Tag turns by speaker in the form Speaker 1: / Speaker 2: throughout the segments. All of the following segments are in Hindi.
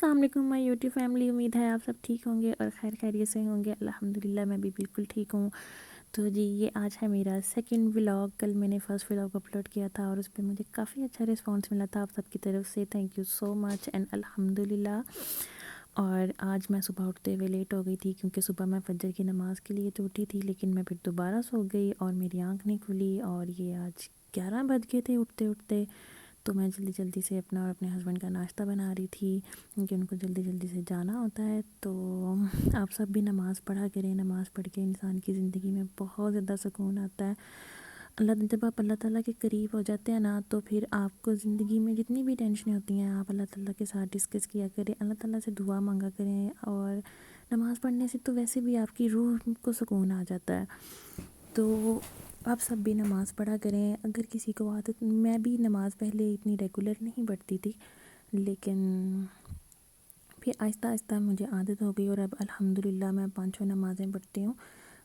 Speaker 1: अस्सलाम वालेकुम माय यूट्यूब फैमिली। उम्मीद है आप सब ठीक होंगे और खैर खैरियत से होंगे। अल्हम्दुलिल्लाह मैं भी बिल्कुल ठीक हूँ। तो जी ये आज है मेरा सेकंड व्लॉग। कल मैंने फ़र्स्ट व्लॉग अपलोड किया था और उस पर मुझे काफ़ी अच्छा रिस्पांस मिला था आप सबकी तरफ से। Thank you so much and अल्हम्दुलिल्लाह। और आज मैं सुबह उठते हुए लेट हो गई थी क्योंकि सुबह मैं फजर की नमाज़ के लिए तो उठी थी, लेकिन मैं फिर दोबारा सो गई और मेरी आँख नहीं खुली और ये आज 11 बज गए थे उठते उठते। तो मैं जल्दी जल्दी से अपना और अपने हस्बैंड का नाश्ता बना रही थी क्योंकि उनको जल्दी जल्दी से जाना होता है। तो आप सब भी नमाज़ पढ़ा करें। नमाज़ पढ़ के इंसान की ज़िंदगी में बहुत ज़्यादा सुकून आता है। जब आप अल्लाह ताला के करीब हो जाते हैं ना, तो फिर आपको ज़िंदगी में जितनी भी टेंशनें होती हैं आप अल्लाह ताला के साथ डिस्कस किया करें, अल्लाह ताला से दुआ मांगा करें। और नमाज़ पढ़ने से तो वैसे भी आपकी रूह को सुकून आ जाता है। तो आप सब भी नमाज़ पढ़ा करें। अगर किसी को आदत, मैं भी नमाज़ पहले इतनी रेगुलर नहीं पढ़ती थी, लेकिन फिर आहिस्ता आहिस्ता मुझे आदत हो गई और अब अल्हम्दुलिल्लाह मैं 5 नमाज़ें पढ़ती हूँ।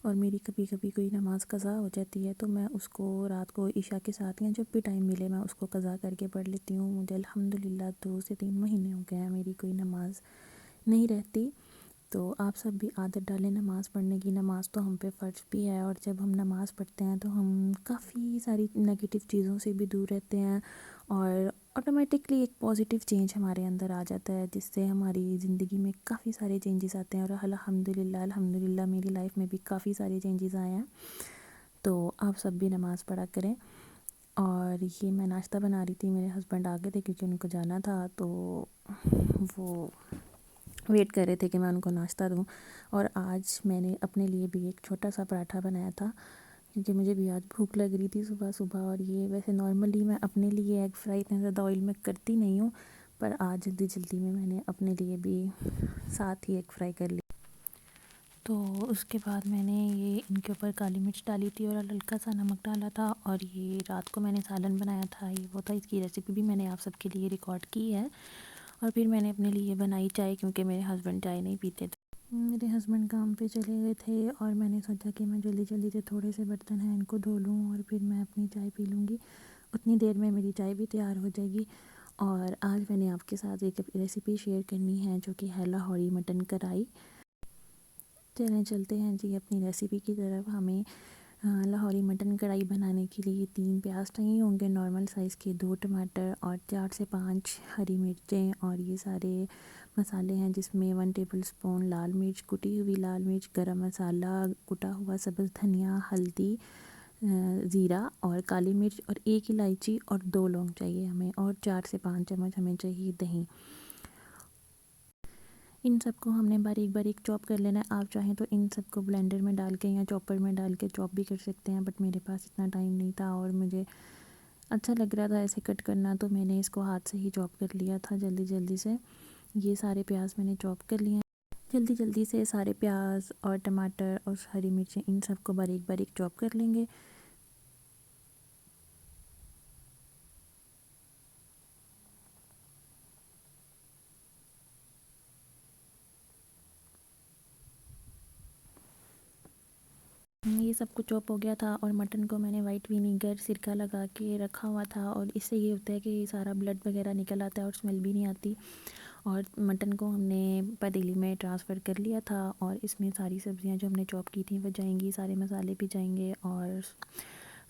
Speaker 1: और मेरी कभी कभी कोई नमाज़ कज़ा हो जाती है तो मैं उसको रात को इशा के साथ या जब भी टाइम मिले मैं उसको कज़ा करके पढ़ लेती हूँ। मुझे अल्हम्दुलिल्लाह 2 से 3 महीने हो गए हैं मेरी कोई नमाज़ नहीं रहती। तो आप सब भी आदत डालें नमाज़ पढ़ने की। नमाज़ तो हम पे फ़र्ज़ भी है और जब हम नमाज़ पढ़ते हैं तो हम काफ़ी सारी नेगेटिव चीज़ों से भी दूर रहते हैं और ऑटोमेटिकली एक पॉजिटिव चेंज हमारे अंदर आ जाता है, जिससे हमारी ज़िंदगी में काफ़ी सारे चेंजेस आते हैं। और अल्हम्दुलिल्लाह अल्हम्दुलिल्लाह मेरी लाइफ में भी काफ़ी सारे चेंजेस आए हैं। तो आप सब भी नमाज़ पढ़ा करें। और ये मैं नाश्ता बना रही थी, मेरे हस्बैंड आ गए थे क्योंकि उनको जाना था, तो वो वेट कर रहे थे कि मैं उनको नाश्ता दूं। और आज मैंने अपने लिए भी एक छोटा सा पराठा बनाया था क्योंकि मुझे भी आज भूख लग रही थी सुबह सुबह। और ये वैसे नॉर्मली मैं अपने लिए एग फ्राई इतना ज़्यादा ऑयल में करती नहीं हूँ, पर आज जल्दी जल्दी में मैंने अपने लिए भी साथ ही एग फ्राई कर लिया। तो उसके बाद मैंने ये इनके ऊपर काली मिर्च डाली थी और हल्का सा नमक डाला था। और ये रात को मैंने सालन बनाया था, ये वो था, इसकी रेसिपी भी मैंने आप सबके लिए रिकॉर्ड की है। और फिर मैंने अपने लिए बनाई चाय क्योंकि मेरे हस्बैंड चाय नहीं पीते थे। मेरे हस्बैंड काम पे चले गए थे और मैंने सोचा कि मैं जल्दी जल्दी से थोड़े से बर्तन हैं इनको धो लूँ और फिर मैं अपनी चाय पी लूँगी। उतनी देर में मेरी चाय भी तैयार हो जाएगी। और आज मैंने आपके साथ एक रेसिपी शेयर करनी है जो कि है लाहौरी मटन कढ़ाई। चलें चलते हैं जी अपनी रेसिपी की तरफ। हमें लाहौरी मटन कढ़ाई बनाने के लिए 3 प्याज चाहिए होंगे नॉर्मल साइज़ के, 2 टमाटर और 4 से 5 हरी मिर्चें। और ये सारे मसाले हैं जिसमें 1 टेबल स्पून लाल मिर्च, कुटी हुई लाल मिर्च, गरम मसाला, कुटा हुआ सब्ज़ धनिया, हल्दी, ज़ीरा और काली मिर्च और 1 इलायची और 2 लौंग चाहिए हमें। और 4 से 5 चम्मच हमें चाहिए दही। इन सबको हमने बारीक बारीक चॉप कर लेना है। आप चाहें तो इन सबको ब्लेंडर में डाल के या चॉपर में डाल के चॉप भी कर सकते हैं, बट मेरे पास इतना टाइम नहीं था और मुझे अच्छा लग रहा था ऐसे कट करना, तो मैंने इसको हाथ से ही चॉप कर लिया था जल्दी जल्दी से। ये सारे प्याज मैंने चॉप कर लिए हैं जल्दी जल्दी से। सारे प्याज और टमाटर और हरी मिर्चें इन सबको बारीक बारीक चॉप कर लेंगे। ये सब कुछ चॉप हो गया था और मटन को मैंने वाइट विनीगर सिरका लगा के रखा हुआ था और इससे ये होता है कि सारा ब्लड वगैरह निकल आता है और स्मेल भी नहीं आती। और मटन को हमने पतीली में ट्रांसफ़र कर लिया था और इसमें सारी सब्ज़ियां जो हमने चॉप की थी वो जाएंगी, सारे मसाले भी जाएंगे। और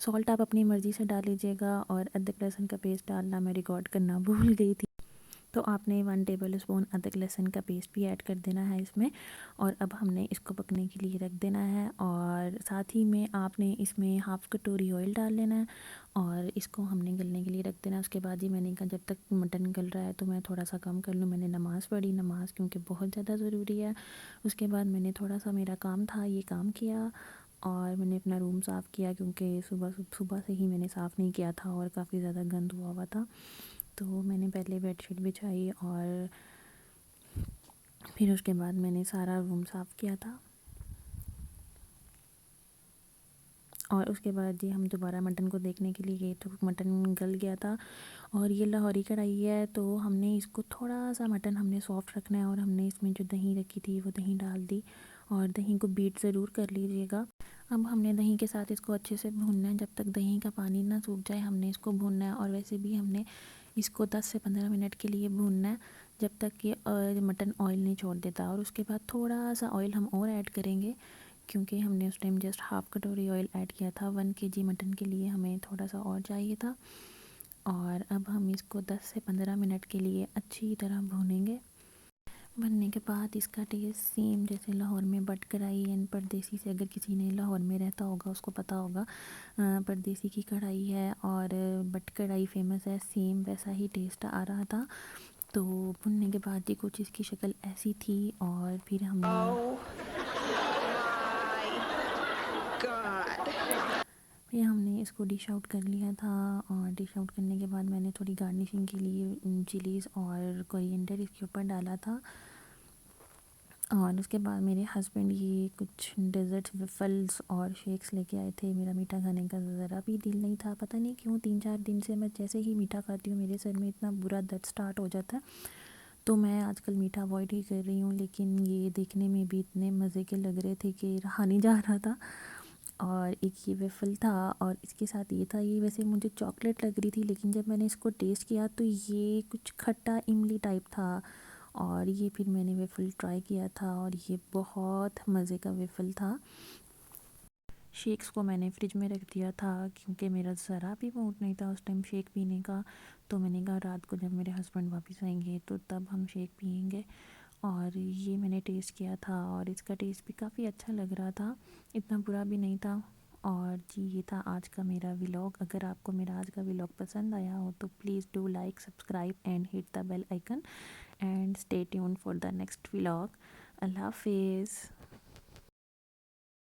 Speaker 1: सॉल्ट आप अपनी मर्ज़ी से डाल लीजिएगा। और अदरक लहसुन का पेस्ट डालना मैं रिकॉर्ड करना भूल गई थी, तो आपने 1 टेबल स्पून अदरक लहसुन का पेस्ट भी ऐड कर देना है इसमें। और अब हमने इसको पकने के लिए रख देना है और साथ ही में आपने इसमें हाफ़ कटोरी ऑयल डाल लेना है और इसको हमने गलने के लिए रख देना है। उसके बाद ही मैंने कहा जब तक मटन गल रहा है तो मैं थोड़ा सा कम कर लूँ। मैंने नमाज़ पढ़ी, नमाज क्योंकि बहुत ज़्यादा ज़रूरी है। उसके बाद मैंने थोड़ा सा, मेरा काम था, ये काम किया और मैंने अपना रूम साफ़ किया क्योंकि सुबह सुबह से ही मैंने साफ़ नहीं किया था और काफ़ी ज़्यादा गंद हुआ हुआ था। तो मैंने पहले बेडशीट बिछाई और फिर उसके बाद मैंने सारा रूम साफ़ किया था। और उसके बाद जी हम दोबारा मटन को देखने के लिए गए तो मटन गल गया था। और ये लाहौरी कढ़ाई है तो हमने इसको थोड़ा सा मटन हमने सॉफ्ट रखना है और हमने इसमें जो दही रखी थी वो दही डाल दी और दही को बीट ज़रूर कर लीजिएगा। अब हमने दही के साथ इसको अच्छे से भूनना है, जब तक दही का पानी ना सूख जाए हमने इसको भूनना है। और वैसे भी हमने इसको 10 से 15 मिनट के लिए भूनना है जब तक कि मटन ऑयल नहीं छोड़ देता। और उसके बाद थोड़ा सा ऑयल हम और ऐड करेंगे, क्योंकि हमने उस टाइम जस्ट हाफ़ कटोरी ऑयल ऐड किया था। 1 केजी मटन के लिए हमें थोड़ा सा और चाहिए था। और अब हम इसको 10 से 15 मिनट के लिए अच्छी तरह भूनेंगे। बनने के बाद इसका टेस्ट सेम जैसे लाहौर में बट कढ़ाई एंड परदेसी से, अगर किसी ने लाहौर में रहता होगा उसको पता होगा परदेसी की कढ़ाई है और बट कढ़ाई फेमस है, सेम वैसा ही टेस्ट आ रहा था। तो भुनने के बाद ही कुछ इसकी शक्ल ऐसी थी। और फिर हमने इसको डिश आउट कर लिया था। और डिश आउट करने के बाद मैंने थोड़ी गार्निशिंग के लिए चिलीज़ और कोरिएंडर इसके ऊपर डाला था। और उसके बाद मेरे हस्बैंड ये कुछ डेज़र्ट्स वेफल्स और शेक्स लेके आए थे। मेरा मीठा खाने का ज़रा भी दिल नहीं था, पता नहीं क्यों 3-4 दिन से मैं जैसे ही मीठा खाती हूँ मेरे सर में इतना बुरा दर्द स्टार्ट हो जाता है। तो मैं आजकल मीठा अवॉइड ही कर रही हूँ, लेकिन ये देखने में भी इतने मज़े के लग रहे थे कि रहा नहीं जा रहा था। और एक ये वेफ़ल था और इसके साथ ये था, ये वैसे मुझे चॉकलेट लग रही थी, लेकिन जब मैंने इसको टेस्ट किया तो ये कुछ खट्टा इमली टाइप था। और ये फिर मैंने वेफ़ल ट्राई किया था और ये बहुत मज़े का वेफ़ल था। शेक्स को मैंने फ्रिज में रख दिया था क्योंकि मेरा ज़रा भी मूड नहीं था उस टाइम शेक पीने का। तो मैंने कहा रात को जब मेरे हस्बैंड वापस आएंगे तो तब हम शेक पियेंगे। और ये मैंने टेस्ट किया था और इसका टेस्ट भी काफ़ी अच्छा लग रहा था, इतना बुरा भी नहीं था। और जी ये था आज का मेरा व्लॉग। अगर आपको मेरा आज का व्लॉग पसंद आया हो तो please do like, subscribe and hit the bell icon and stay tuned for the next vlog. Allah हाफिज़।